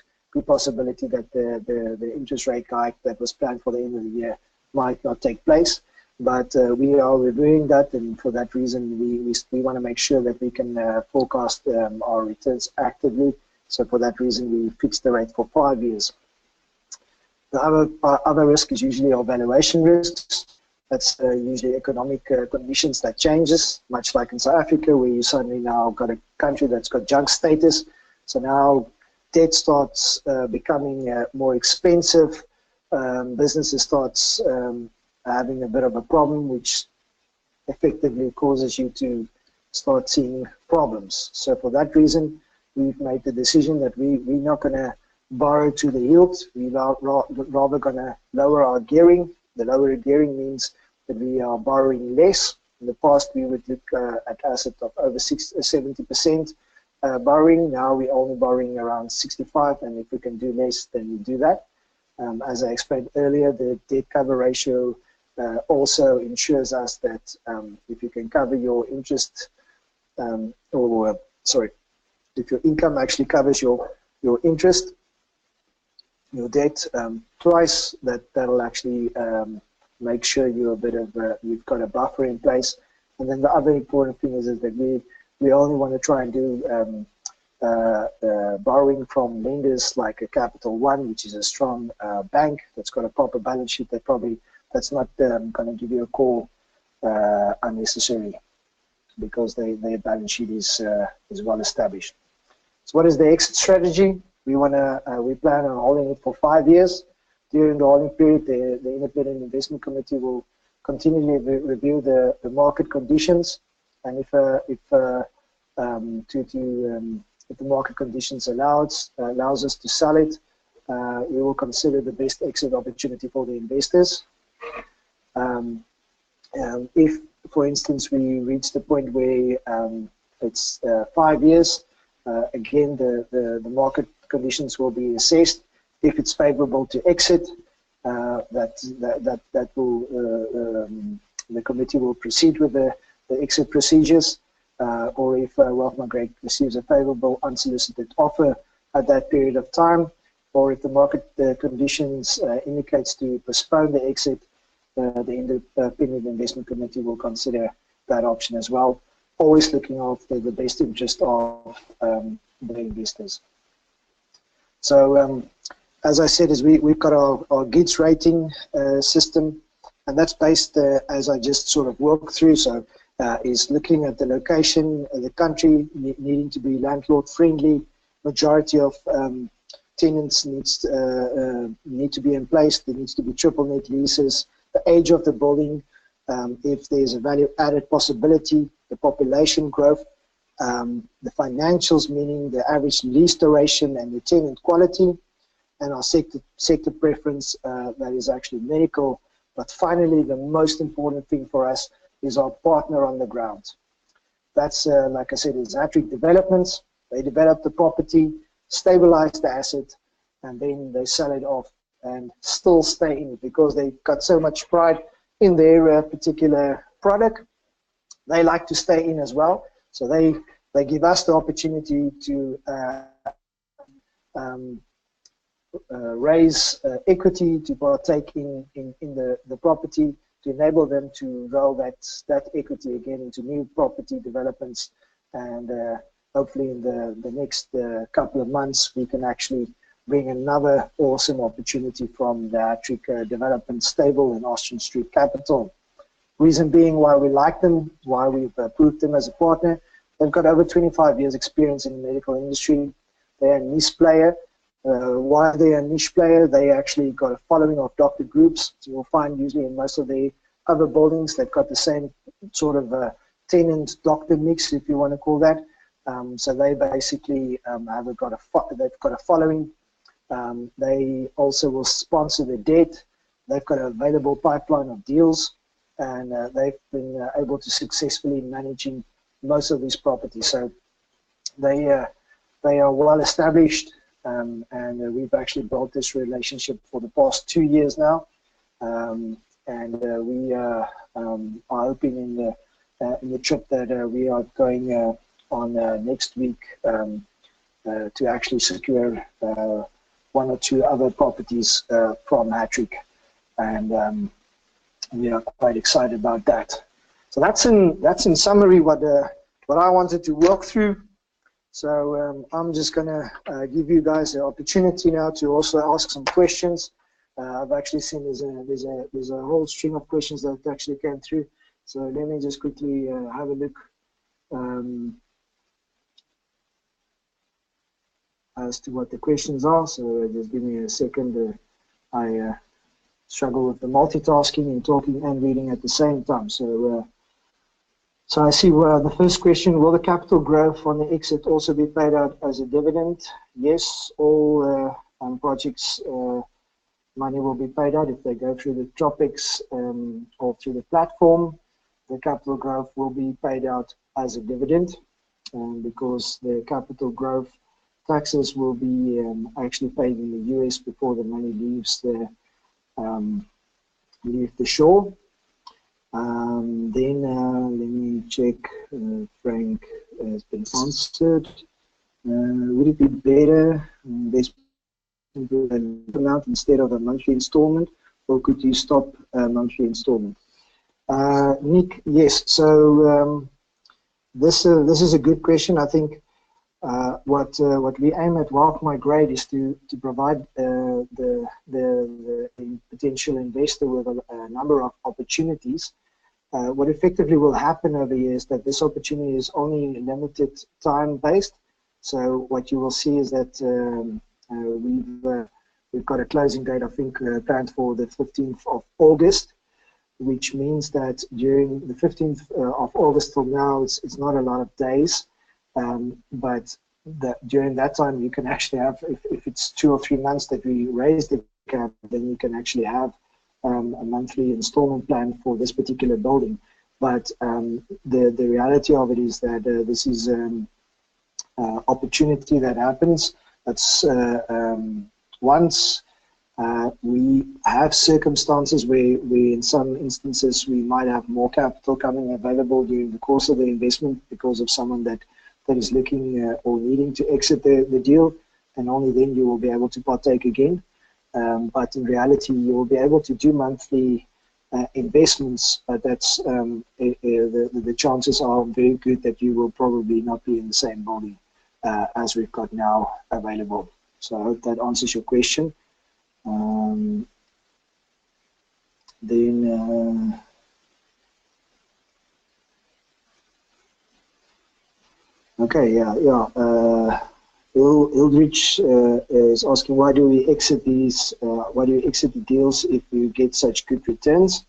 possibility that the interest rate hike that was planned for the end of the year might not take place. But we are reviewing that, and for that reason, we want to make sure that we can forecast our returns actively. So for that reason, we fixed the rate for 5 years. The other risk is usually our valuation risks. That's usually economic conditions that changes, much like in South Africa, where you suddenly now got a country that's got junk status. So now debt starts becoming more expensive. Businesses starts having a bit of a problem, which effectively causes you to start seeing problems. So for that reason, we've made the decision that we're not going to borrow to the hilt. We're rather going to lower our gearing. The lower gearing means that we are borrowing less. In the past, we would look at assets of over 70% borrowing. Now we're only borrowing around 65%, and if we can do less, then we do that. As I explained earlier, the debt cover ratio also ensures us that if you can cover your interest, if your income actually covers your interest, your debt twice, that'll actually make sure you've got a buffer in place. And then the other important thing is that we only want to try and do borrowing from lenders like a Capital One, which is a strong bank that's got a proper balance sheet that's not going to give you a call unnecessarily, because their balance sheet is well established. So what is the exit strategy? We plan on holding it for 5 years. During the holding period, the Independent Investment Committee will continually review the market conditions, and if the market conditions allows us to sell it, we will consider the best exit opportunity for the investors. If, for instance, we reach the point where it's 5 years, again, the market conditions will be assessed. If it's favorable to exit, that will the committee will proceed with the exit procedures. Or if Wealth Migrate receives a favorable unsolicited offer at that period of time, or if the market conditions indicates to postpone the exit, the Independent Investment Committee will consider that option as well, always looking after the best interest of the investors. So as I said, we've got our GIDS rating system, and that's based, as I just sort of walked through, so is looking at the location of the country, needing to be landlord friendly, majority of tenants need to be in place, there needs to be triple net leases, the age of the building, if there's a value added possibility, the population growth, the financials, meaning the average lease duration and the tenant quality, and our sector preference, that is actually medical. But finally, the most important thing for us is our partner on the ground. That's, like I said, is Hattrick Developments. They develop the property, stabilize the asset, and then they sell it off and still stay in it because they've got so much pride in their particular product. They like to stay in as well. So they give us the opportunity to raise equity to partake in the property, to enable them to roll that equity again into new property developments, and hopefully in the next couple of months we can actually bring another awesome opportunity from the Hattrick Development stable in Austin Street Capital. Reason being why we like them, why we've approved them as a partner, They've got over 25 years experience in the medical industry. They're a niche player. Why are they a niche player? They actually got a following of doctor groups. So you'll find usually in most of the other buildings, they've got the same sort of tenant doctor mix, if you want to call that. So they basically they've got a following. They also will sponsor the debt. They've got an available pipeline of deals, and they've been able to successfully managing most of these properties. So they are well established, and we've actually built this relationship for the past 2 years now. And we are hoping in the trip that we are going on next week to actually secure 1 or 2 other properties from Hattrick, and we are quite excited about that. So that's in summary what I wanted to walk through. So I'm just gonna give you guys the opportunity now to also ask some questions. I've actually seen there's a whole string of questions that actually came through. So let me just quickly have a look as to what the questions are. So just give me a second. I struggle with the multitasking and talking and reading at the same time. So so I see the first question: will the capital growth on the exit also be paid out as a dividend? Yes, all projects. Money will be paid out if they go through the Tropics or through the platform. The capital growth will be paid out as a dividend, because the capital growth taxes will be actually paid in the US before the money leaves the shore. Then let me check. Frank has been answered. Would it be better? An amount instead of a monthly installment, or could you stop a monthly installment? Nick, yes. So this is a good question. I think what we aim at Wealth Migrate is to provide the potential investor with a number of opportunities. What effectively will happen over here is that this opportunity is only limited time based. So what you will see is that we've got a closing date, I think, planned for the 15th of August, which means that during the 15th of August till now, it's not a lot of days, but during that time you can actually have, if it's 2 or 3 months that we raise the cap, then you can actually have a monthly installment plan for this particular building. But the reality of it is that this is opportunity that happens. That's once we have circumstances where in some instances we might have more capital coming available during the course of the investment because of someone that is looking or needing to exit the deal, and only then you will be able to partake again. But in reality, you will be able to do monthly investments, but that's the chances are very good that you will probably not be in the same building as we've got now available. So I hope that answers your question. Okay, yeah. Hildrich is asking, why do we exit these? Why do we exit the deals if we get such good returns?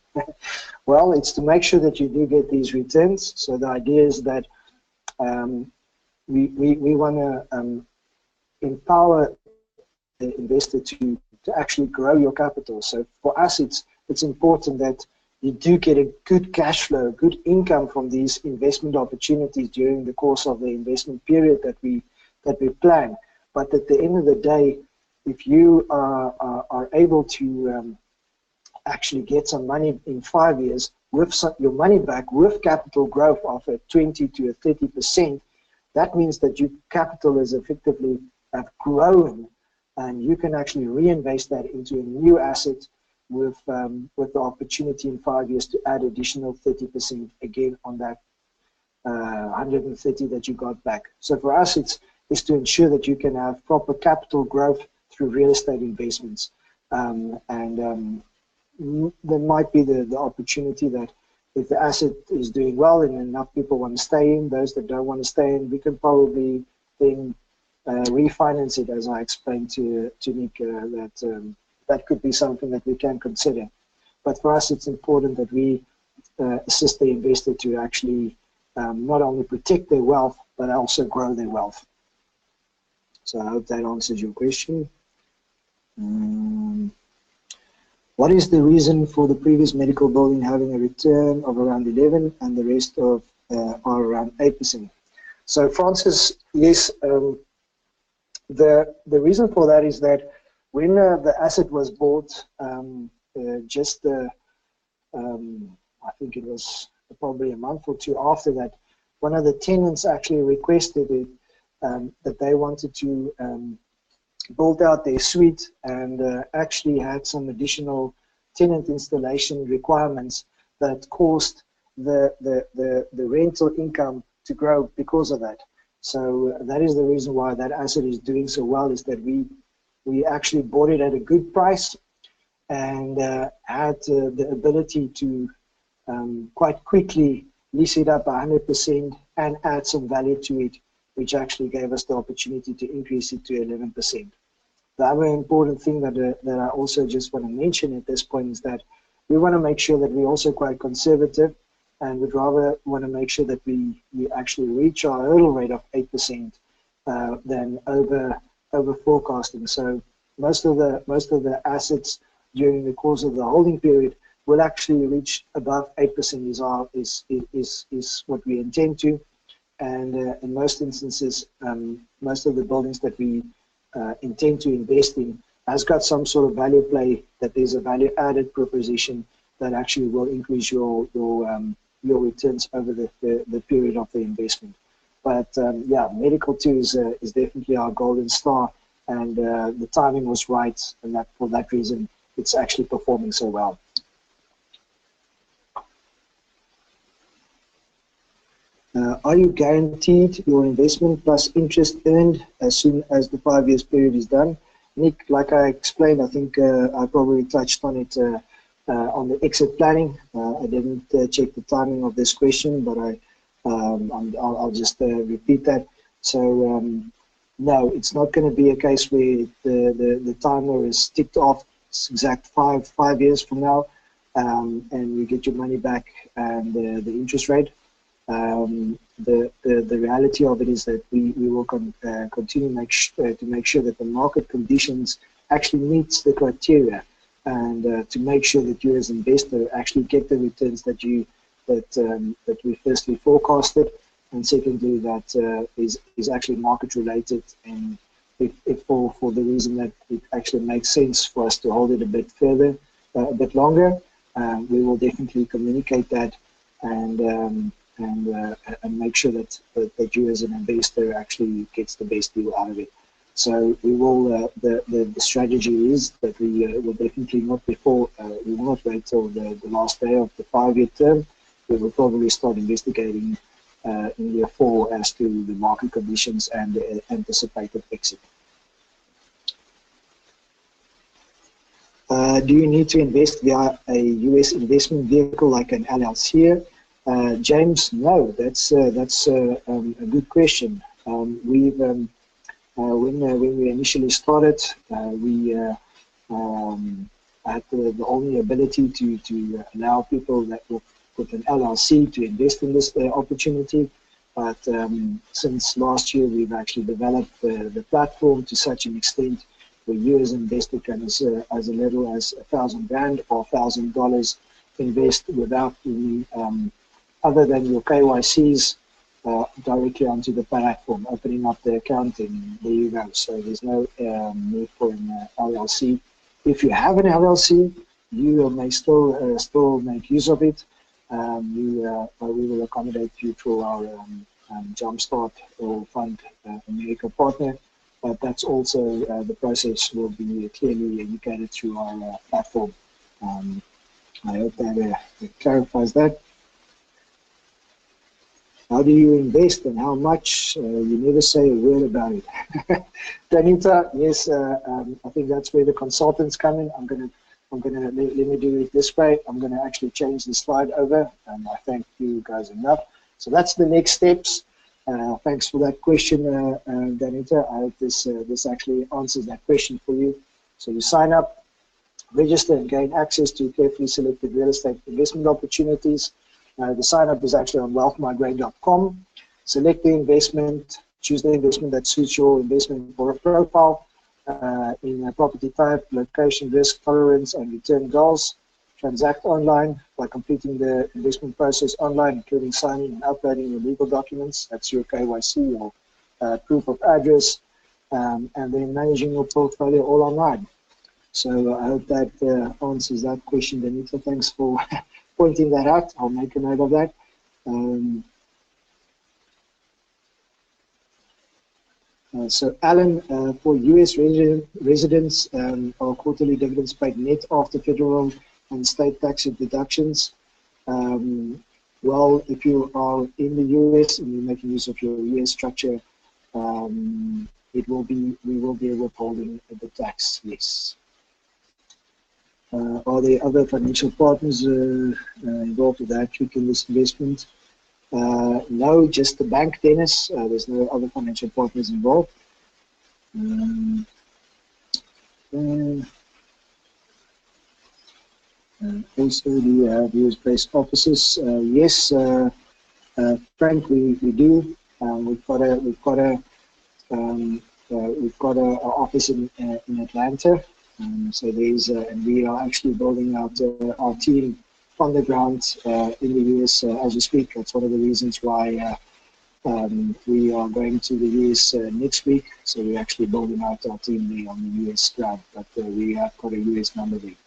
Well, it's to make sure that you do get these returns. So the idea is that we want to empower the investor to actually grow your capital. So for us, it's important that you do get a good cash flow, good income from these investment opportunities during the course of the investment period that we plan. But at the end of the day, if you are able to actually get some money in 5 years with your money back with capital growth of a 20 to 30%, that means that your capital is effectively have grown, and you can actually reinvest that into a new asset with the opportunity in 5 years to add additional 30% again on that 130 that you got back. So for us, it's to ensure that you can have proper capital growth through real estate investments, and there might be the opportunity that if the asset is doing well and enough people want to stay in, those that don't want to stay in, we can probably then refinance it, as I explained to Nick, that could be something that we can consider. But for us, it's important that we assist the investor to actually not only protect their wealth, but also grow their wealth. So I hope that answers your question. What is the reason for the previous medical building having a return of around 11 and the rest of are around 8%? So Francis, yes, the reason for that is that when the asset was bought, I think it was probably a month or two after that, one of the tenants actually requested it, that they wanted to build out their suite and actually had some additional tenant installation requirements that caused the rental income to grow because of that. So that is the reason why that asset is doing so well, is that we actually bought it at a good price and had the ability to quite quickly lease it up 100% and add some value to it, which actually gave us the opportunity to increase it to 11%. The other important thing that I also just want to mention at this point is that we want to make sure that we're also quite conservative, and we'd rather want to make sure that we actually reach our hurdle rate of 8% than over forecasting. So most of the assets during the course of the holding period will actually reach above 8% is what we intend to. And in most instances, most of the buildings that we intend to invest in has got some sort of value play, that there's a value added proposition that actually will increase your returns over the period of the investment. But yeah, medical too is definitely our golden star, and the timing was right, and that for that reason it's actually performing so well. Are you guaranteed your investment plus interest earned as soon as the 5 years period is done? Nick, like I explained, I think I probably touched on it on the exit planning. I didn't check the timing of this question, but I'll just repeat that. So no, it's not going to be a case where the timer is ticked off. It's exact five years from now, and you get your money back and the interest rate. The reality of it is that we will continue to make sure that the market conditions actually meets the criteria, and to make sure that you as an investor actually get the returns that we firstly forecasted, and secondly that is actually market related, and if for the reason that it actually makes sense for us to hold it a bit further, a bit longer, we will definitely communicate that and make sure that you as an investor actually gets the best deal out of it. So we will. The strategy is that we will definitely not we will not wait till the last day of the 5-year term. We will probably start investigating in year 4 as to the market conditions and the anticipated exit. Do you need to invest via a US investment vehicle like an LLC? James, no, that's a good question. When we initially started, we had the only ability to allow people that with an LLC to invest in this opportunity. But since last year, we've actually developed the platform to such an extent where you as an investor can, as little as $1,000 or $1,000 invest without any other than your KYCs directly onto the platform, opening up the account, and there you go. So there's no need for an LLC. If you have an LLC, you may still make use of it. We will accommodate you through our Jumpstart or Fund America partner, but that's also the process will be clearly indicated through our platform. I hope that clarifies that. How do you invest and how much? You never say a word about it. Danita, yes, I think that's where the consultants come in. I'm going to I'm going to let me do it this way. I'm going to actually change the slide over, and I thank you guys enough. So that's the next steps. Thanks for that question, Danita. I hope this actually answers that question for you. So you sign up, register, and gain access to carefully selected real estate investment opportunities. The sign up is actually on wealthmigrate.com. Select the investment, choose the investment that suits your investment profile in a property type, location, risk tolerance, and return goals. Transact online by completing the investment process online, including signing and uploading your legal documents. That's your KYC or proof of address, and then managing your portfolio all online. So I hope that answers that question, Danita. Thanks for pointing that out. I'll make a note of that. So Alan, for US residents, are quarterly dividends paid net after federal and state tax deductions? Well, if you are in the US and you're making use of your US structure, we will be withholding the tax, yes. Are there other financial partners involved with that trick in this investment? No, just the bank, Dennis. There's no other financial partners involved. Also, do you have US-based offices? Yes, Frank, we do. We've got a office in Atlanta. So there's and we are actually building out our team on the ground in the US as we speak. That's one of the reasons why we are going to the US next week. So we're actually building out our team there on the US ground, but we have got a US number there.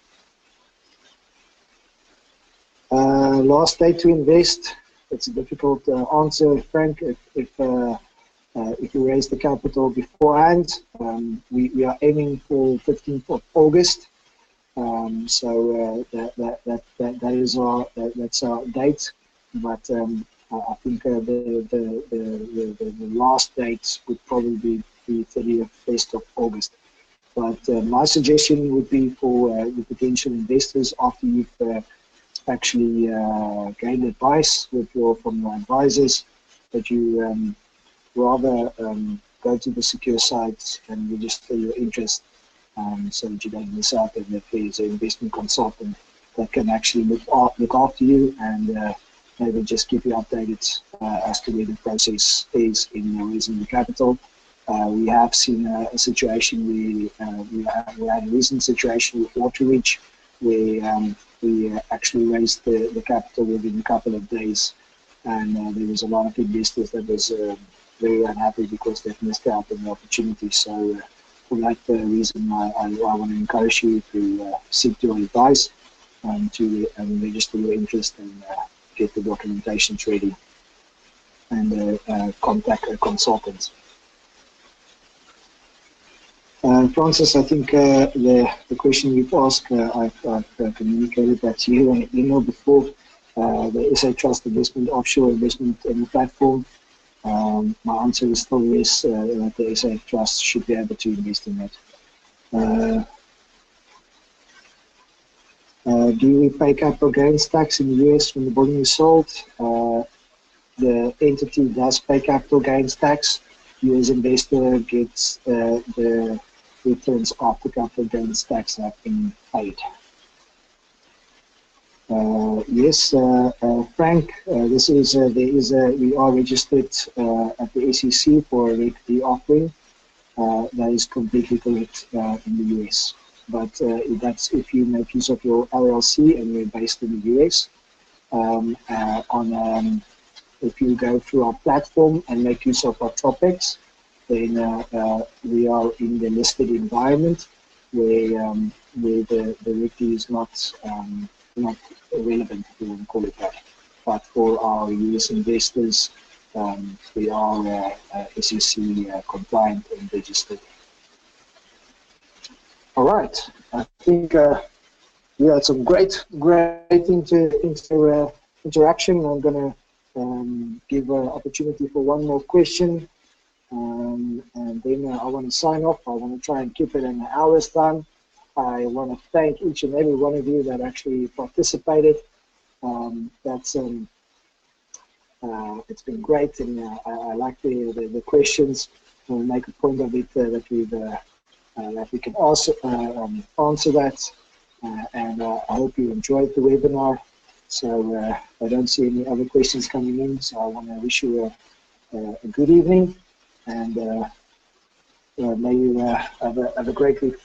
Last day to invest. It's a difficult answer, Frank. If you raise the capital beforehand, we are aiming for 15th of August. So that is that's our date. But I think the last date would probably be 31st of August. But my suggestion would be for the potential investors, after you've actually gained advice from your advisors, that you rather go to the secure sites and register your interest, so that you don't miss out, and that there's an investment consultant that can actually look after you and maybe just keep you updated as to where the process is in raising the capital. We have seen a situation where we had a recent situation with Waterreach where we actually raised the capital within a couple of days, and there was a lot of investors that was very unhappy because they've missed out on the opportunity. So for that reason, I want to encourage you to seek your advice, to register your interest and get the documentations ready, and contact a consultant. Francis, I think the question you've asked, I've communicated that to you on an email before. The SA Trust Investment Offshore Investment Platform. My answer is still yes, that the SA Trust should be able to invest in that. Do we pay capital gains tax in the US when the building is sold? The entity does pay capital gains tax. US investor gets the returns after capital gains tax have been paid. Yes, Frank, we are registered at the SEC for a Reg D offering. That is completely correct in the US. But that's if you make use of your LLC and you're based in the US. If you go through our platform and make use of our topics, then we are in the listed environment where the Reg D is not relevant, if you want to call it that. But for our US investors, we are SEC compliant and registered. All right, I think we had some great interaction. I'm going to give an opportunity for one more question, and then I want to sign off. I want to try and keep it in an hour's time. I want to thank each and every one of you that actually participated. It's been great, and I like the questions. We'll make a point of it that we can also answer that, and I hope you enjoyed the webinar. So I don't see any other questions coming in, so I want to wish you a good evening, and may you have a great week.